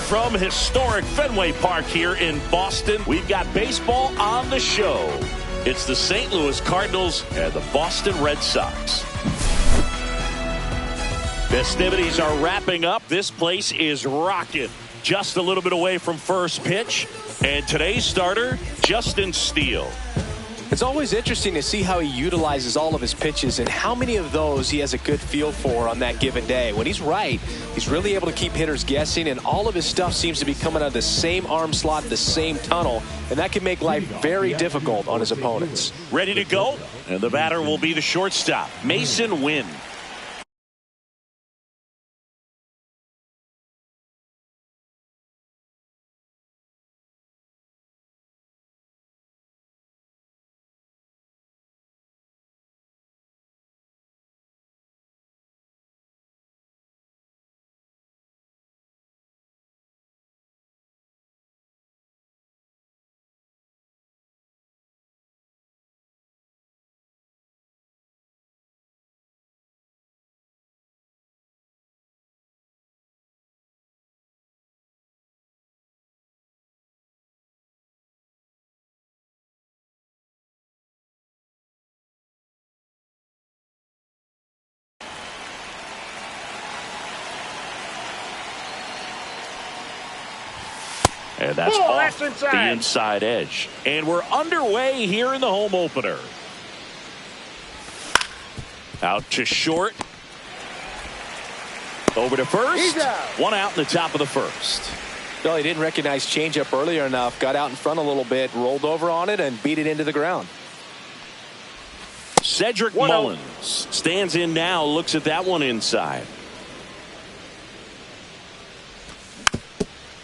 from historic Fenway Park here in Boston, we've got baseball on the show. It's the St. Louis Cardinals and the Boston Red Sox. Festivities are wrapping up. This place is rocking. Just a little bit away from first pitch. And today's starter, Justin Steele. It's always interesting to see how he utilizes all of his pitches and how many of those he has a good feel for on that given day. When he's right, he's really able to keep hitters guessing, and all of his stuff seems to be coming out of the same arm slot, the same tunnel, and that can make life very difficult on his opponents. Ready to go, and the batter will be the shortstop, Mason Wynn. And that's off the inside edge. And we're underway here in the home opener. Out to short. Over to first. One out in the top of the first. Well, he didn't recognize changeup earlier enough. Got out in front a little bit, rolled over on it, and beat it into the ground. Cedric Mullins stands in now, looks at that one inside.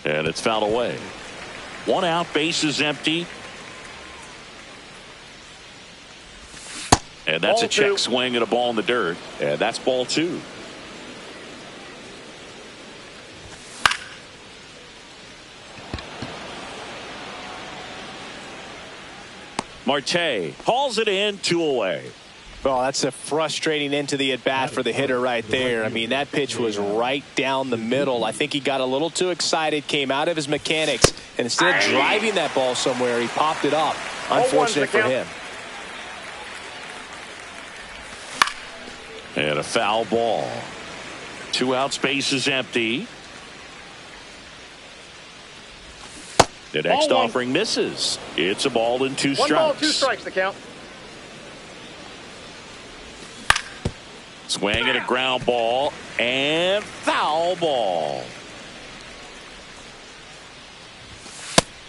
And it's fouled away. One out, base is empty. And that's a check swing and a ball in the dirt. And that's ball two. Marte hauls it in, 2 away. Well, that's a frustrating end to the at-bat for the hitter right there. I mean, that pitch was right down the middle. I think he got a little too excited, came out of his mechanics, and instead of driving that ball somewhere, he popped it up. Unfortunate for him. And a foul ball. 2 outs, base is empty. The next offering misses. It's a ball and 2 strikes. 1 ball, 2 strikes, the count. Swing and a ground ball and foul ball.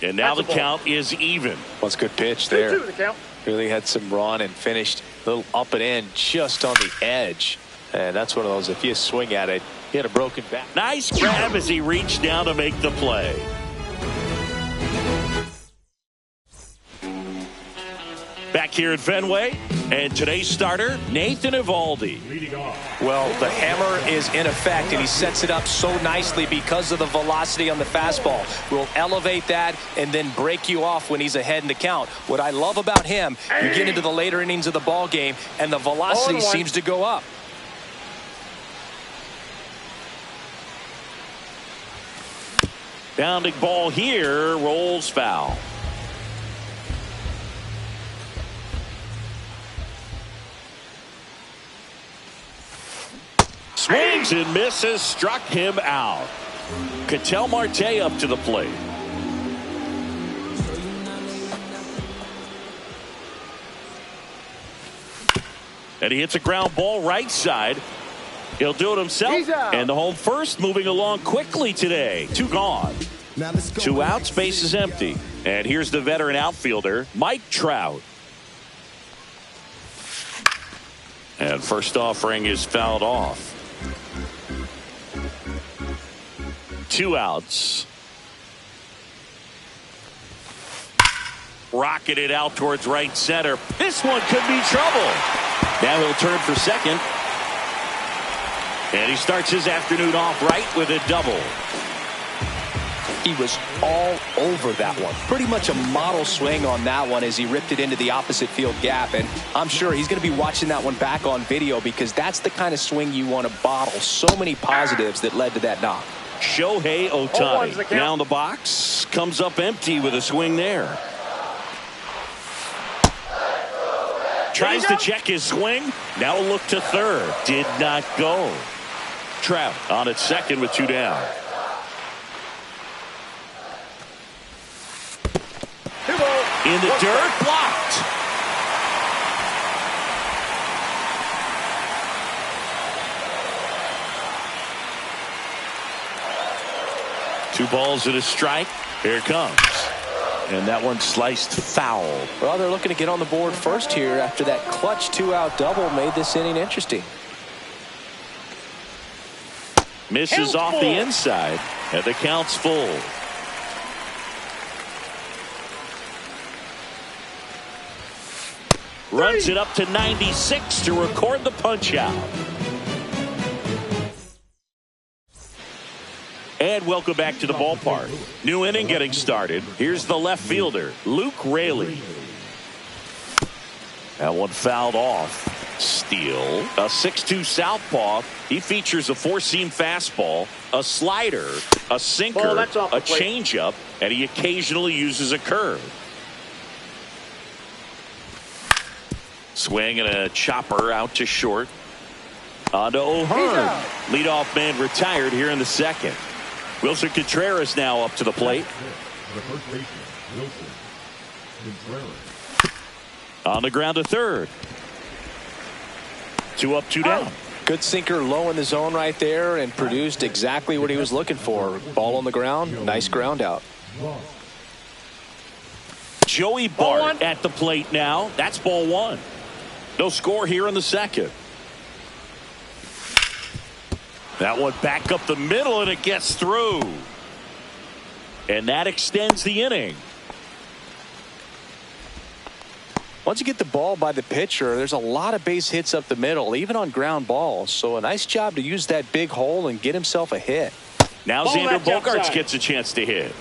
And now the count is even. Well, it's a good pitch there. 2-2 the count. Really had some run and finished a little up and in just on the edge. And that's one of those, if you swing at it, you had a broken back. Nice grab as he reached down to make the play. Back here at Fenway, and today's starter, Nathan Eovaldi. Well, the hammer is in effect, and he sets it up so nicely because of the velocity on the fastball. Will elevate that and then break you off when he's ahead in the count. What I love about him, you get into the later innings of the ball game, and the velocity seems to go up. Bounding ball here, rolls foul. Swings and misses, struck him out. Ketel Marte up to the plate. And he hits a ground ball right side. He'll do it himself. And the home first moving along quickly today. 2 gone. 2 outs, base is empty. And here's the veteran outfielder, Mike Trout. And first offering is fouled off. 2 outs. Rocketed out towards right center. This one could be trouble. Now he'll turn for second. And he starts his afternoon off right with a double. He was all over that one. Pretty much a model swing on that one as he ripped it into the opposite field gap. And I'm sure he's going to be watching that one back on video because that's the kind of swing you want to bottle. So many positives that led to that knock. Shohei Ohtani. Now in the box, comes up empty with a swing there. Tries to check his swing. Now look to third. Did not go. Trout on at second with 2 down. In the dirt, blocked. Two balls and a strike. Here it comes. And that one sliced foul. Well, they're looking to get on the board first here after that clutch 2-out double made this inning interesting. Misses off the inside, and the count's full. Runs it up to 96 to record the punch out. And welcome back to the ballpark. New inning getting started. Here's the left fielder, Luke Raley. That one fouled off. Steele, a 6'2 southpaw. He features a four-seam fastball, a slider, a sinker, a changeup, and he occasionally uses a curve. Swing and a chopper out to short. On to O'Hearn. Leadoff man retired here in the second. Wilson Contreras now up to the plate. On the ground to third. 2 up, 2 down. Good sinker low in the zone right there and produced exactly what he was looking for. Ball on the ground. Nice ground out. Joey Bart at the plate now. That's ball 1. No score here in the second. That one back up the middle and it gets through. And that extends the inning. Once you get the ball by the pitcher, there's a lot of base hits up the middle, even on ground balls. So a nice job to use that big hole and get himself a hit. Now Xander Bogaerts gets a chance to hit.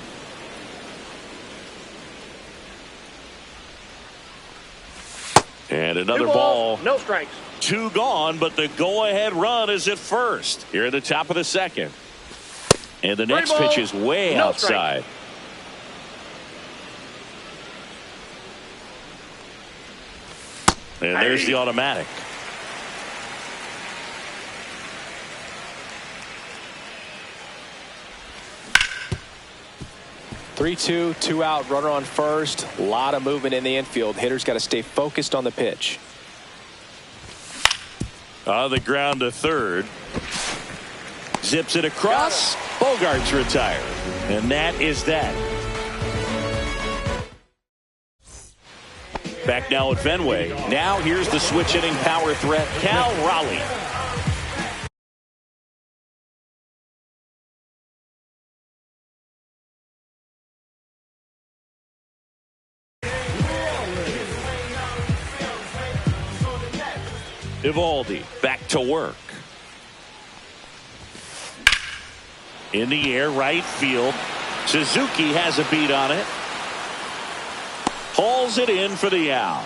And another ball. No strikes. 2 gone, but the go-ahead run is at first. Here at the top of the second. And the next pitch is way outside. And there's the automatic. Three-two, 2 out, runner on first. A lot of movement in the infield. Hitter's got to stay focused on the pitch. On the ground to third. Zips it across. Bogaerts retired. And that is that. Back now at Fenway. Now here's the switch hitting power threat, Cal Raleigh. Evaldi back to work. In the air, right field. Suzuki has a beat on it. Hauls it in for the out.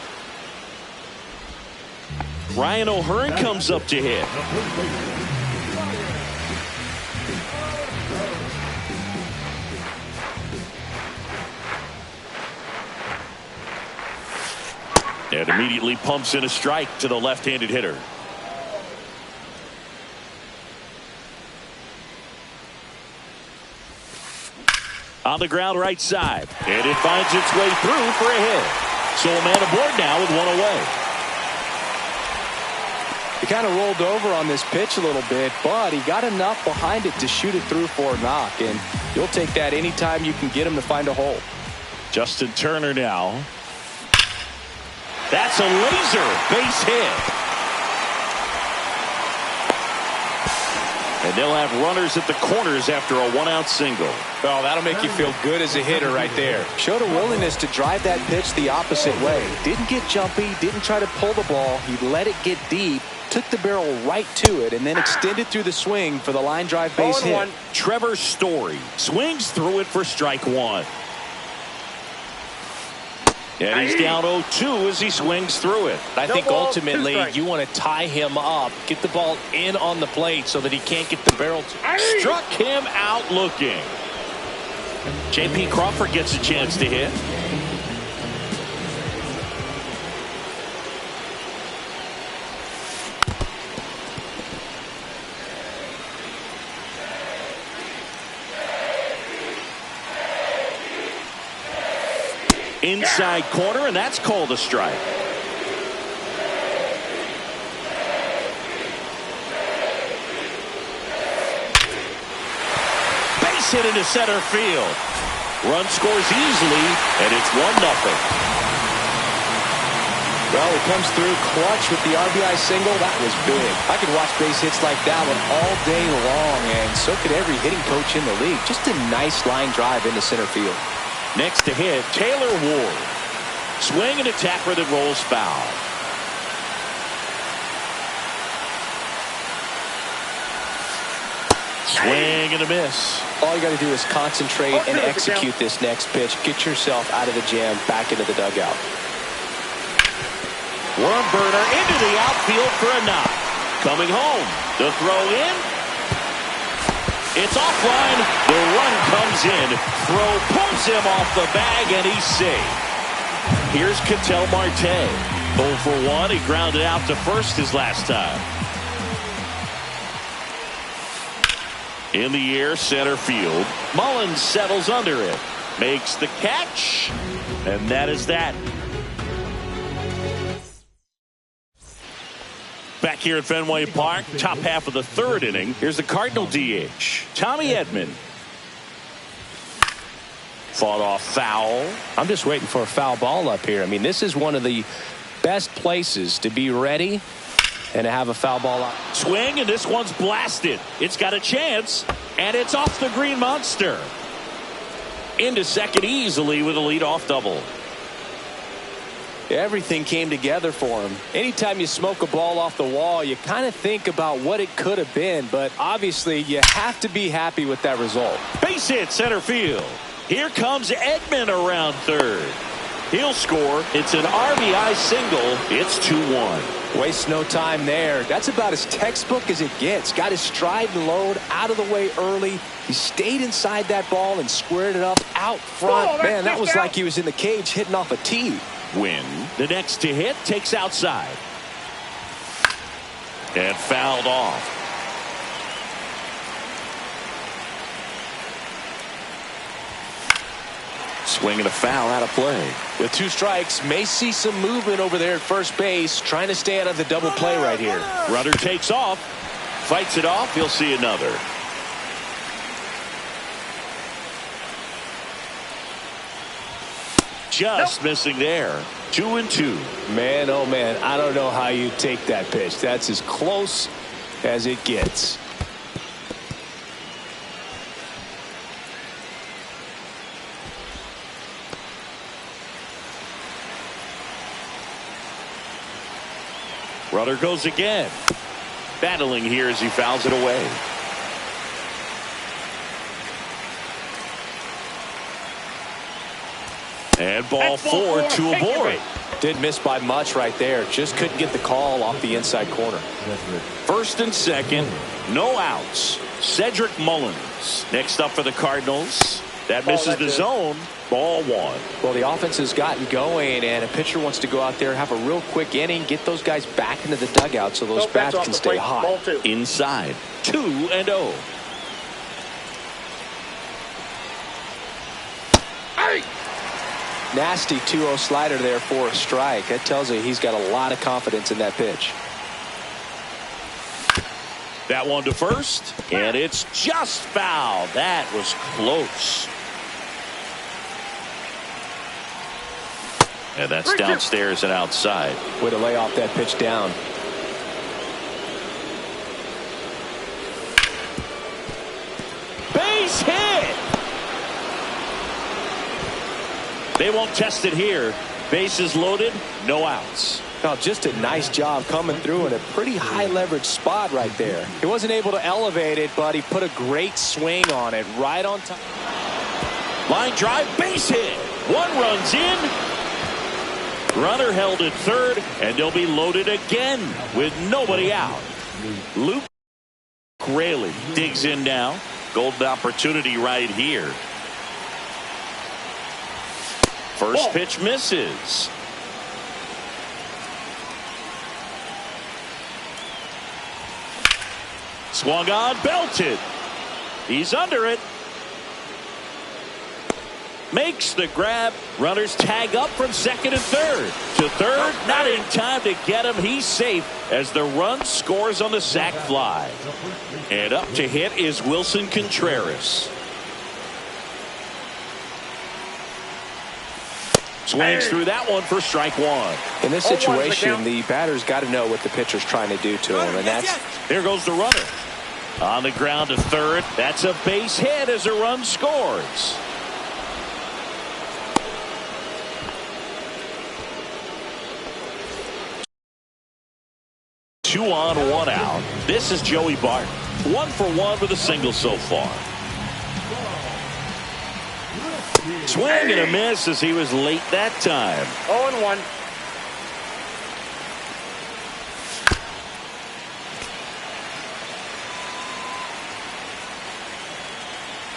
Ryan O'Hearn comes up to hit. And immediately pumps in a strike to the left-handed hitter. On the ground right side. And it finds its way through for a hit. So a man aboard now with one away. He kind of rolled over on this pitch a little bit, but he got enough behind it to shoot it through for a knock. And you'll take that anytime you can get him to find a hole. Justin Turner now. That's a laser base hit. And they'll have runners at the corners after a 1-out single. Oh, that'll make you feel good as a hitter right there. Showed a willingness to drive that pitch the opposite way. Didn't get jumpy, didn't try to pull the ball. He let it get deep, took the barrel right to it, and then extended through the swing for the line drive base hit. Trevor Story swings through it for strike 1. And he's down 0-2 as he swings through it. I think ultimately you want to tie him up, get the ball in on the plate so that he can't get the barrel. Struck him out looking. J.P. Crawford gets a chance to hit. Inside corner, and that's called a strike. Base hit into center field. Run scores easily, and it's 1-0. Well, he comes through clutch with the RBI single. That was big. I could watch base hits like that one all day long, and so could every hitting coach in the league. Just a nice line drive into center field. Next to hit, Taylor Ward. Swing and a tapper that rolls foul. Swing and a miss. All you got to do is concentrate and execute this next pitch. Get yourself out of the jam, back into the dugout. Worm burner into the outfield for a knock. Coming home. The throw in. It's offline. The run comes in. Throw pulls him off the bag, and he's safe. Here's Ketel Marte. 0 for 1. He grounded out to first his last time. In the air, center field. Mullins settles under it. Makes the catch. And that is that. Back here at Fenway Park, top half of the third inning. Here's the Cardinal DH, Tommy Edman. Fought off foul. I'm just waiting for a foul ball up here. I mean, this is one of the best places to be ready and to have a foul ball up. Swing, and this one's blasted. It's got a chance, and it's off the green monster. Into second easily with a leadoff double. Everything came together for him. Anytime you smoke a ball off the wall, you kind of think about what it could have been, but obviously you have to be happy with that result. Base hit center field. Here comes Edman around third. He'll score. It's an RBI single. It's 2-1. Wastes no time there. That's about as textbook as it gets. Got his stride and load out of the way early. He stayed inside that ball and squared it up out front. Man, that was like he was in the cage hitting off a tee. Win. The next to hit takes outside. And fouled off. Swing and a foul out of play. With 2 strikes, may see some movement over there at first base, trying to stay out of the double play right here. Runner takes off, fights it off. He'll see another. Just missing there. 2-2. Man, oh man, I don't know how you take that pitch. That's as close as it gets. Runner goes again. Battling here as he fouls it away. And ball 4 to aboard. Didn't miss by much right there. Just couldn't get the call off the inside corner. First and second, no outs. Cedric Mullins next up for the Cardinals. That misses the zone. Ball 1. Well, the offense has gotten going, and a pitcher wants to go out there, have a real quick inning, get those guys back into the dugout so those bats can stay hot. Inside, 2-0. Nasty 2-0 slider there for a strike. That tells you he's got a lot of confidence in that pitch. That one to first, and it's just foul. That was close. And that's downstairs and outside. Way to lay off that pitch down. Base hit! They won't test it here. Bases loaded, no outs. Now, just a nice job coming through in a pretty high leverage spot right there. He wasn't able to elevate it, but he put a great swing on it right on top. Line drive, base hit. One runs in, Runner held at third, and they'll be loaded again with nobody out. Luke Raley digs in now. Golden opportunity right here. First pitch misses. Swung on, belted. He's under it. Makes the grab. Runners tag up from second and third. To third, not in time to get him. He's safe as the run scores on the sac fly. And up to hit is Wilson Contreras. Swings through that one for strike one. In this situation, the batter's got to know what the pitcher's trying to do to him, and that's... Here goes the runner. On the ground to third. That's a base hit as a run scores. Two on, one out. This is Joey Bart. 1 for 1 with a single so far. Swing and a miss as he was late that time. 0-1.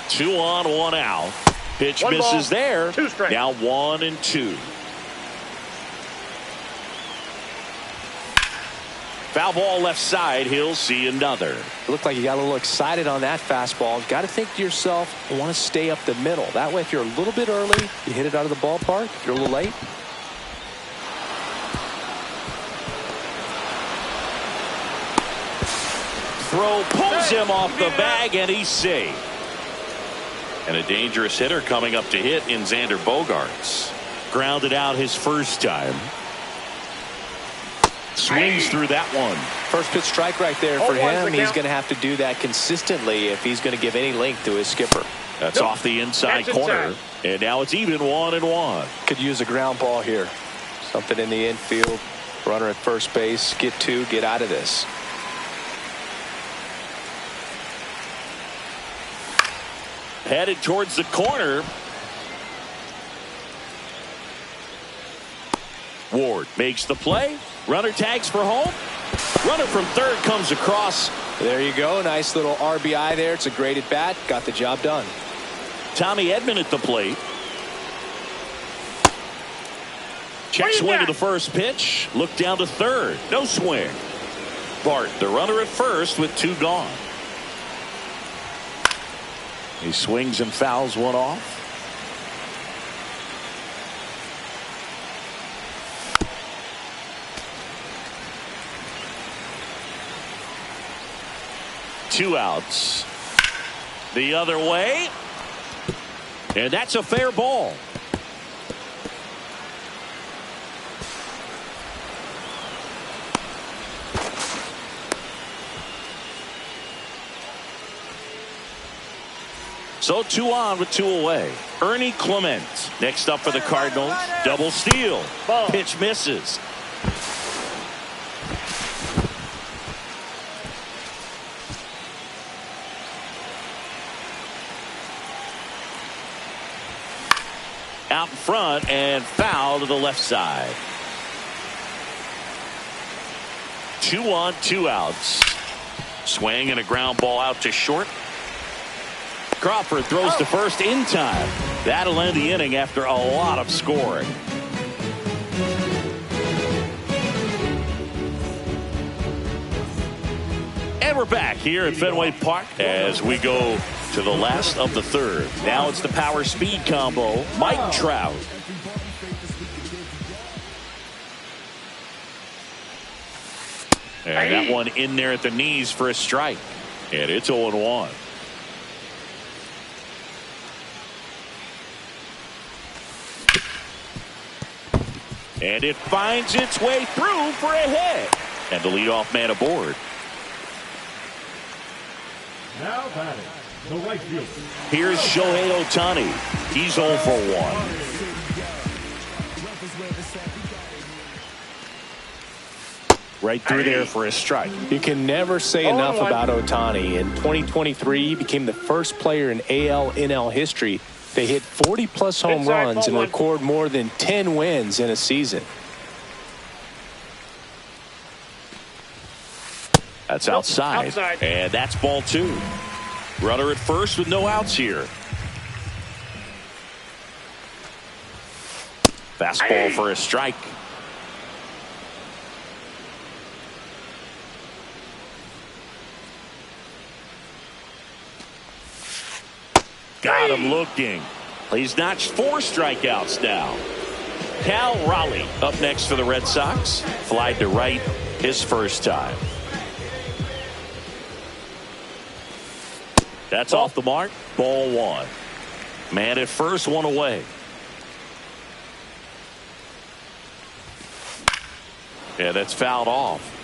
Two on, one out. Pitch One misses ball, there. 2 strikes. Now 1-2. Foul ball left side. He'll see another. It looked like you got a little excited on that fastball. Got to think to yourself, I want to stay up the middle. That way, if you're a little bit early, you hit it out of the ballpark. If you're a little late, Throw pulls him off the bag, and he's safe. And a dangerous hitter coming up to hit in Xander Bogaerts. Grounded out his first time. Swings through that one. first pitch strike right there for him. He's going to have to do that consistently if he's going to give any length to his skipper. That's off the inside corner. And now it's even 1-1. Could use a ground ball here. Something in the infield. Runner at first base. Get 2. Get out of this. Headed towards the corner. Ward makes the play. Runner tags for home. Runner from third comes across. There you go. Nice little RBI there. It's a great at bat. Got the job done. Tommy Edman at the plate. Check swing to the first pitch. Look down to third. No swing. Bart, the runner at first with 2 gone. He swings and fouls one off. Two outs. The other way. And that's a fair ball. So 2 on with 2 away. Ernie Clement next up for the Cardinals. Double steal. Pitch misses. Out in front and foul to the left side. 2 on, 2 outs. Swing and a ground ball out to short. Crawford throws to first in time. That'll end the inning after a lot of scoring. And we're back here at Fenway Park as we go to the last of the third. Now it's the power speed combo. Mike Trout. And that one in there at the knees for a strike. And it's 0-1. And it finds its way through for a hit. And the leadoff man aboard. Now batting, the right fielder. Here's Shohei Ohtani. He's 0 for 1. Right through there for a strike. You can never say enough about Ohtani. In 2023, he became the first player in AL/NL history to hit 40-plus home runs and record more than 10 wins in a season. That's outside. And that's ball 2. Runner at first with no outs here. Fastball for a strike. Got him looking. He's notched 4 strikeouts now. Cal Raleigh up next for the Red Sox. Flied to right his first time. That's off the mark. Ball 1. Man at first, 1 away. Yeah, that's fouled off.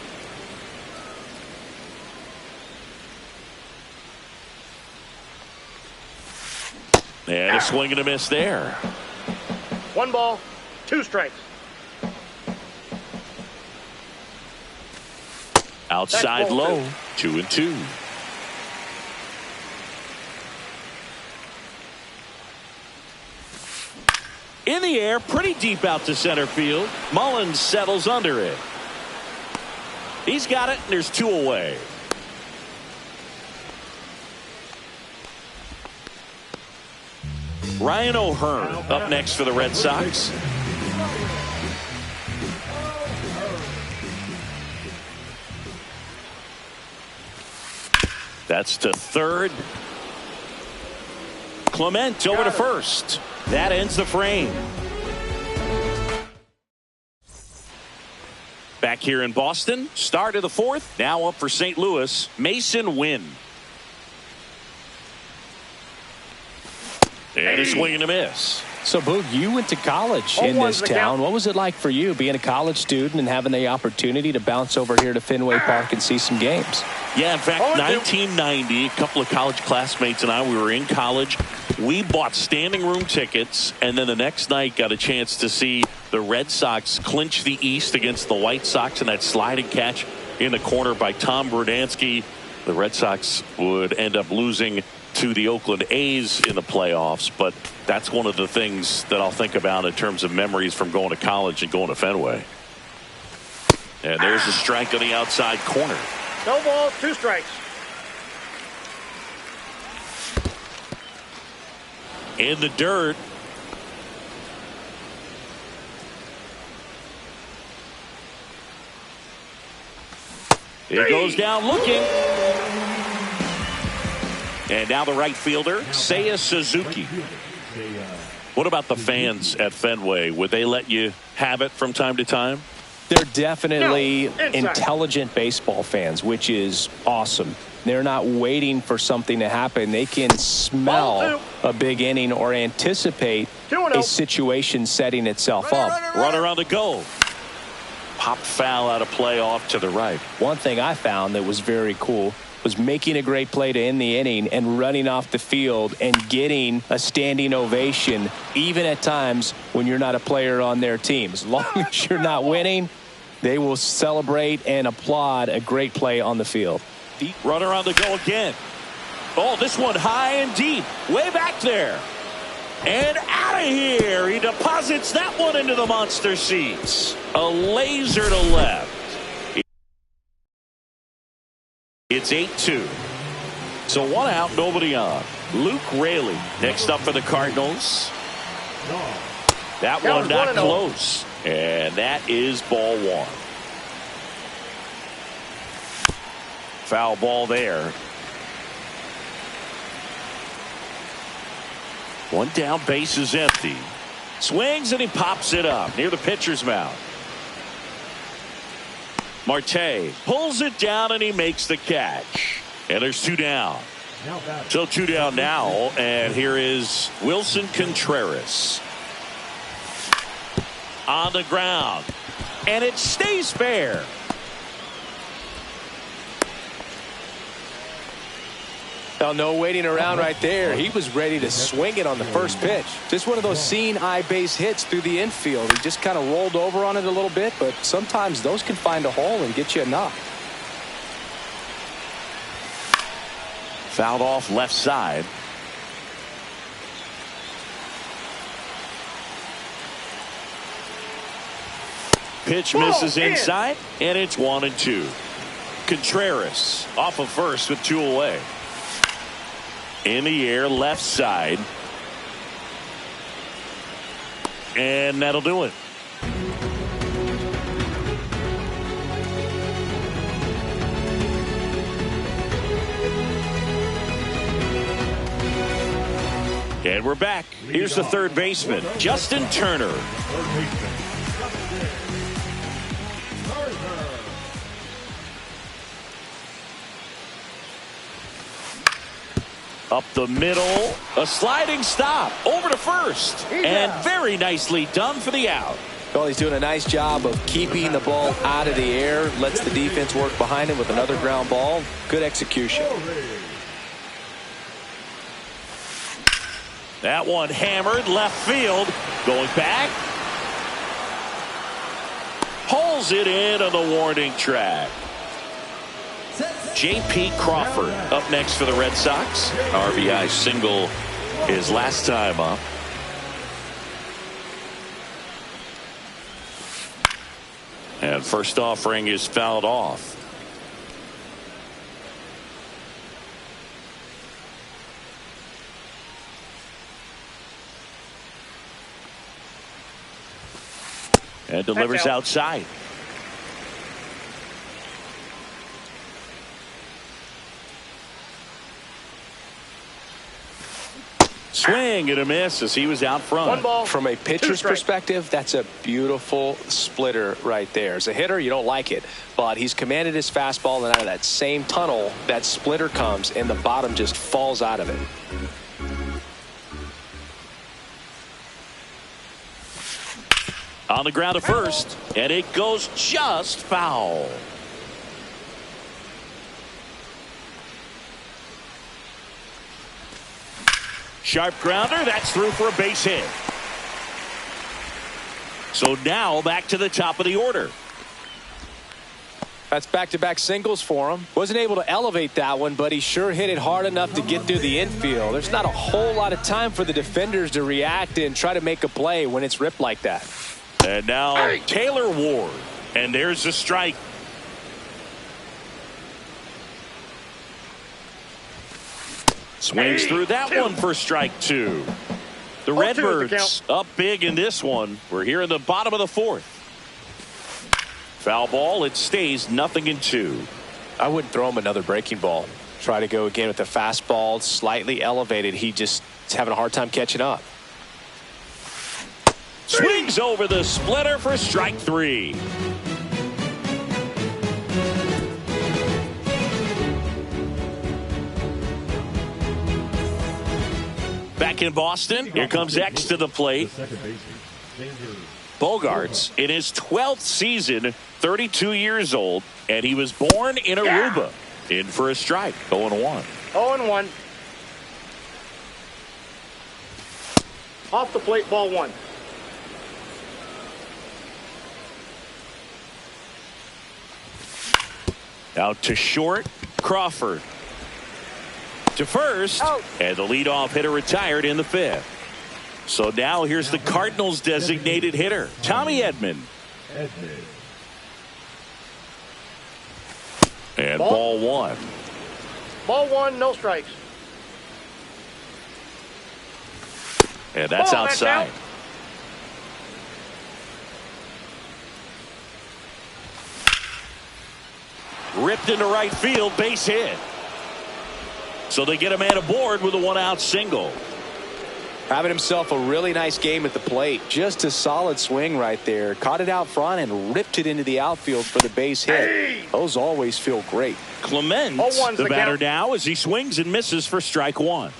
And a swing and a miss there. 1 ball, 2 strikes. Outside low, 2-2. In the air, pretty deep out to center field. Mullins settles under it. He's got it, and there's 2 away. Ryan O'Hearn up next for the Red Sox. That's to third. Clement over to first. That ends the frame. Back here in Boston, start of the 4th. Now up for St. Louis, Mason Wynn. And a swing and a miss. So, Boog, you went to college in this town. What was it like for you being a college student and having the opportunity to bounce over here to Fenway Park and see some games? Yeah, in fact, 1990, a couple of college classmates and I, we were in college. We bought standing room tickets, and then the next night got a chance to see the Red Sox clinch the East against the White Sox in that sliding catch in the corner by Tom Brudansky. The Red Sox would end up losing to the Oakland A's in the playoffs, but that's one of the things that I'll think about in terms of memories from going to college and going to Fenway. And there's a strike on the outside corner. No ball, 2 strikes. In the dirt. It goes down looking. And now the right fielder, Seiya Suzuki. What about the fans at Fenway? Would they let you have it from time to time? They're definitely intelligent baseball fans, which is awesome. They're not waiting for something to happen. They can smell a big inning or anticipate a situation setting itself up. Runner on the go. Popped foul out of play off to the right. One thing I found that was very cool was making a great play to end the inning and running off the field and getting a standing ovation, even at times when you're not a player on their team. As long as you're not winning, they will celebrate and applaud a great play on the field. Runner on the go again. Oh, this one high and deep, way back there. And out of here. He deposits that one into the monster seats. A laser to left. It's 8-2. So 1 out, nobody on. Luke Raley next up for the Cardinals. That one not close. And that is ball 1. Foul ball there. 1 down, base is empty. Swings and he pops it up near the pitcher's mound. Marte pulls it down and he makes the catch. And there's 2 down. So 2 down now, and here is Wilson Contreras. On the ground. And it stays fair. Now, no waiting around right there. He was ready to swing it on the first pitch. Just one of those seeing eye base hits through the infield. He just kind of rolled over on it a little bit, but sometimes those can find a hole and get you a knock. Fouled off left side. Pitch misses inside, and it's 1-2. Contreras off of first with 2 away. In the air, left side. And that'll do it. And we're back. Here's the third baseman, Justin Turner. Up the middle, a sliding stop over to first, and very nicely done for the out. Well, he's doing a nice job of keeping the ball out of the air, lets the defense work behind him with another ground ball. Good execution. That one hammered left field, going back. Pulls it in on the warning track. J.P. Crawford up next for the Red Sox. RBI single his last time up. And first offering is fouled off. And delivers outside. Swing and a miss as he was out front. 1 ball. From a pitcher's perspective, that's a beautiful splitter right there. As a hitter, you don't like it, but he's commanded his fastball, and out of that same tunnel, that splitter comes, and the bottom just falls out of it. On the ground to first, and it goes just foul. Sharp grounder, that's through for a base hit. So now back to the top of the order. That's back-to-back singles for him. Wasn't able to elevate that one, but he sure hit it hard enough to get through the infield. There's not a whole lot of time for the defenders to react and try to make a play when it's ripped like that. And now Taylor Ward. And there's a strike. Swings through that one for strike 2. The Redbirds up big in this one. We're here in the bottom of the 4th. Foul ball. It stays 0-2. I wouldn't throw him another breaking ball. Try to go again with the fastball slightly elevated. He just is having a hard time catching up. Swings over the splitter for strike 3. Back in Boston, here comes X to the plate. Bogarts in his 12th season, 32 years old, and he was born in Aruba. In for a strike, 0-1. 0-1. Off the plate, ball 1. Out to short, Crawford. To first, and the leadoff hitter retired in the 5th. So now here's the Cardinals' designated hitter, Tommy Edman. And ball 1. Ball 1, no strikes. And that's outside. Ripped into right field, base hit. So they get a man aboard with a 1-out single. Having himself a really nice game at the plate. Just a solid swing right there. Caught it out front and ripped it into the outfield for the base hit. Those always feel great. Clement, the batter now, as he swings and misses for strike 1.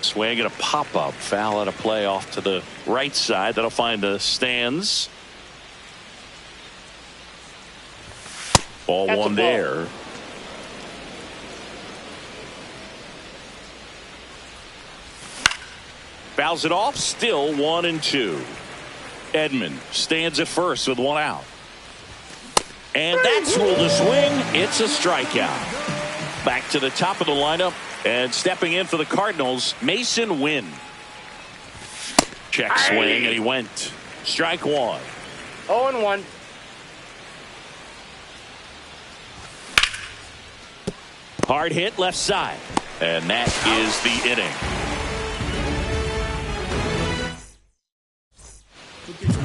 Swing and a pop-up. Foul out of play off to the right side. That'll find the stands. Ball 1 there. Fouls it off, still 1-2. Edman stands at first with 1 out. And that's ruled a swing. It's a strikeout. Back to the top of the lineup, and stepping in for the Cardinals, Mason Wynn. Check swing, and he went. Strike 1. 0-1. Hard hit left side. And that is the inning.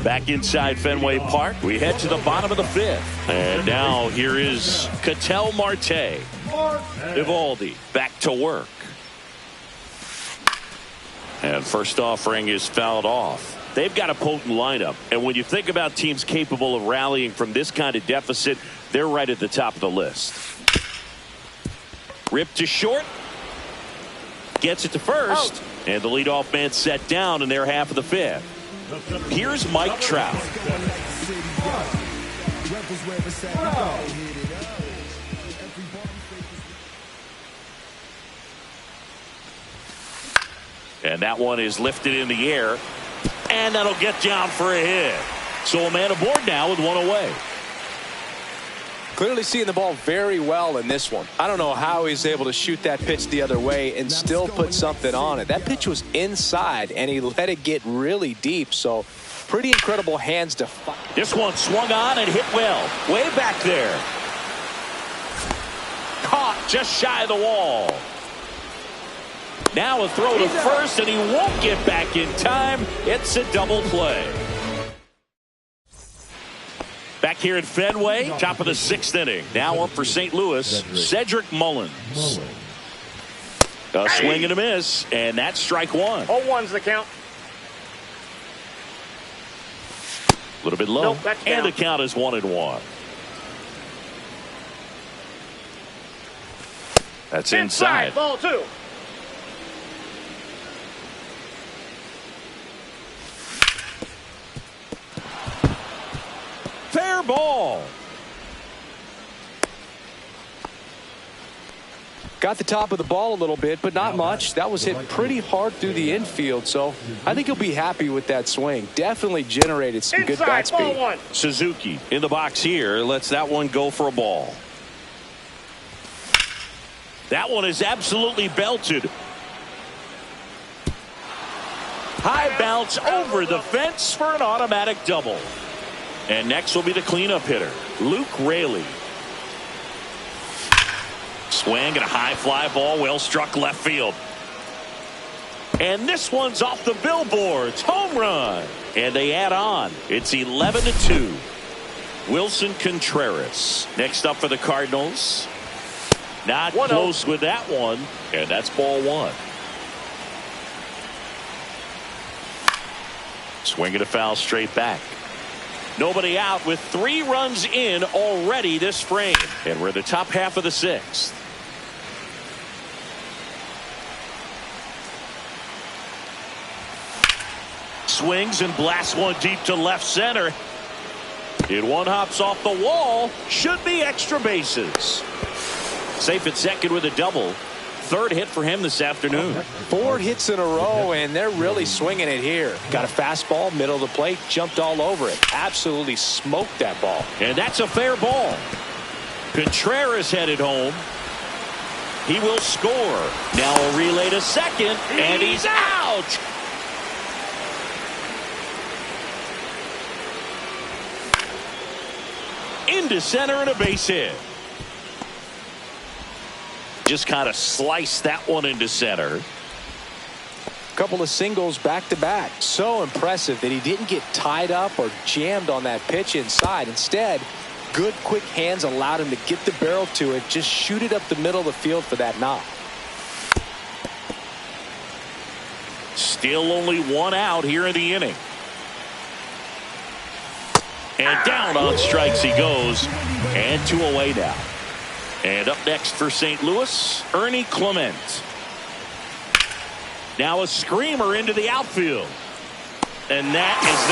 Back inside Fenway Park, we head to the bottom of the fifth. And now here is Ketel Marte. Eovaldi back to work. And first offering is fouled off. They've got a potent lineup. And when you think about teams capable of rallying from this kind of deficit, they're right at the top of the list. Ripped to short. Gets it to first. Out. And the leadoff man set down in their half of the fifth. Here's Mike Trout. And that one is lifted in the air. And that'll get down for a hit. So a man aboard now with one away. Clearly seeing the ball very well in this one. I don't know how he's able to shoot that pitch the other way and still put something on it. That pitch was inside, and he let it get really deep. So pretty incredible hands to fight. This one swung on and hit well. Way back there. Caught just shy of the wall. Now a throw to first, and he won't get back in time. It's a double play. Back here at Fenway, top of the sixth inning. Now up for St. Louis, Cedric Mullins. A swing and a miss, and that's strike one. 0-1's the count. A little bit low, and the count is 1-1. That's inside. Ball two. Fair ball. Got the top of the ball a little bit, but not much. That was hit pretty hard through the infield, so I think he'll be happy with that swing. Definitely generated some good bat speed. Suzuki in the box here lets that one go for a ball. That one is absolutely belted. High bounce over the fence for an automatic double. And next will be the cleanup hitter, Luke Raley. Swing and a high fly ball, well struck left field. And this one's off the billboards, home run. And they add on. It's 11-2. Wilson Contreras next up for the Cardinals. Not close with that one, and that's ball one. Swing and a foul straight back. Nobody out with 3 runs in already this frame. And we're in the top half of the sixth. Swings and blasts one deep to left center. And one hops off the wall. Should be extra bases. Safe at second with a double. 3rd hit for him this afternoon. 4 hits in a row, and they're really swinging it here. Got a fastball, middle of the plate, jumped all over it. Absolutely smoked that ball. And that's a fair ball. Contreras headed home. He will score. Now a relay to second, and he's out. Into center and a base hit. Just kind of sliced that one into center. Couple of singles back to back. So impressive that he didn't get tied up or jammed on that pitch inside. Instead, good quick hands allowed him to get the barrel to it, just shoot it up the middle of the field for that knock. Still only 1 out here in the inning. And down on strikes he goes, and 2 away now. And up next for St. Louis, Ernie Clement. Now a screamer into the outfield. And that is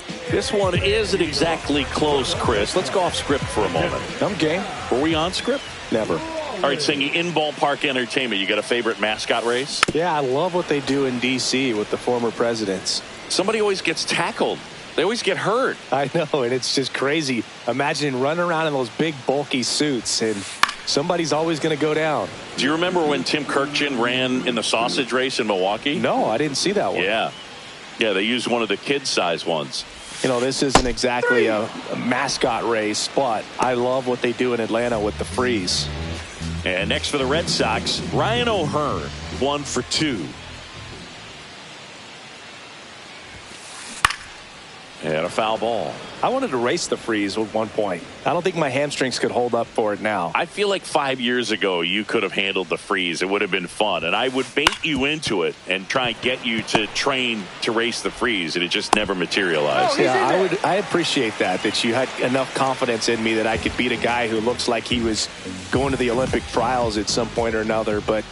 that. This one isn't exactly close, Chris. Let's go off script for a moment. I'm game. Were we on script? Never. All right, saying in ballpark entertainment, you got a favorite mascot race? Yeah, I love what they do in D.C. with the former presidents. Somebody always gets tackled. They always get hurt. I know, and it's just crazy. Imagine running around in those big, bulky suits, and somebody's always going to go down. Do you remember when Tim Kirkjian ran in the sausage race in Milwaukee? No, I didn't see that one. Yeah. Yeah, they used one of the kid-size ones. You know, this isn't exactly a mascot race, but I love what they do in Atlanta with the freeze. And next for the Red Sox, Ryan O'Hearn, 1 for 2. And a foul ball. I wanted to race the freeze at one point. I don't think my hamstrings could hold up for it now. I feel like 5 years ago you could have handled the freeze. It would have been fun. And I would bait you into it and try and get you to train to race the freeze. And it just never materialized. Yeah, I appreciate that you had enough confidence in me that I could beat a guy who looks like he was going to the Olympic trials at some point or another. But,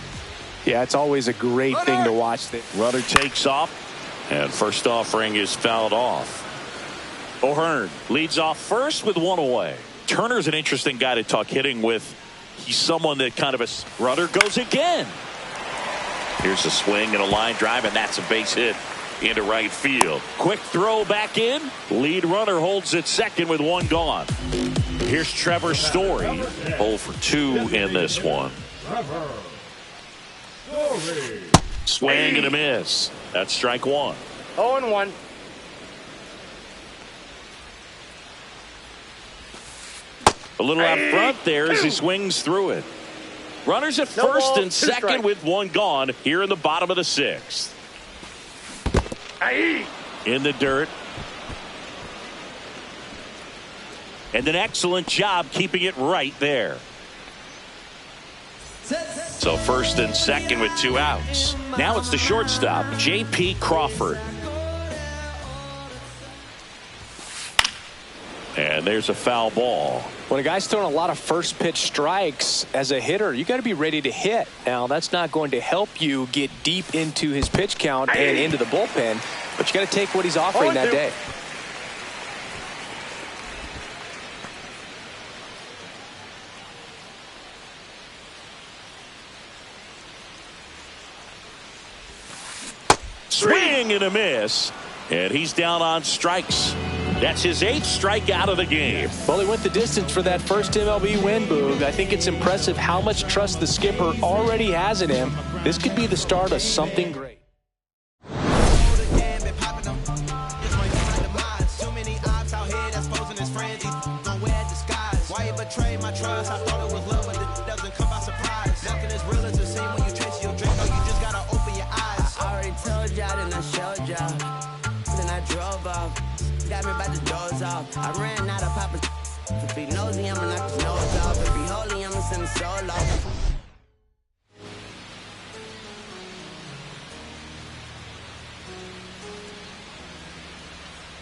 yeah, it's always a great thing to watch. Runner takes off. And first offering is fouled off. O'Hearn leads off first with 1 away. Turner's an interesting guy to talk hitting with. He's someone that kind of a runner goes again. Here's a swing and a line drive, and that's a base hit into right field. Quick throw back in. Lead runner holds at second with 1 gone. Here's Trevor Story, 0 for 2 in this one. Swing and a miss. That's strike 1. 0-1. A little out front there as he swings through it. Runners at first and second with 1 gone here in the bottom of the 6th. In the dirt. And an excellent job keeping it right there. So first and second with 2 outs. Now it's the shortstop, J.P. Crawford. And there's a foul ball. When a guy's throwing a lot of first pitch strikes as a hitter, you got to be ready to hit. Now, that's not going to help you get deep into his pitch count and into the bullpen, but you got to take what he's offering that day. Swing and a miss. And he's down on strikes. That's his 8th strikeout of the game. Well, he went the distance for that first MLB win, Boog. I think it's impressive how much trust the skipper already has in him. This could be the start of something great. Got me by the doors off. I ran out of poppin'. If he nosy, I'ma knock his nose off. If he holy, I'ma send his soul off.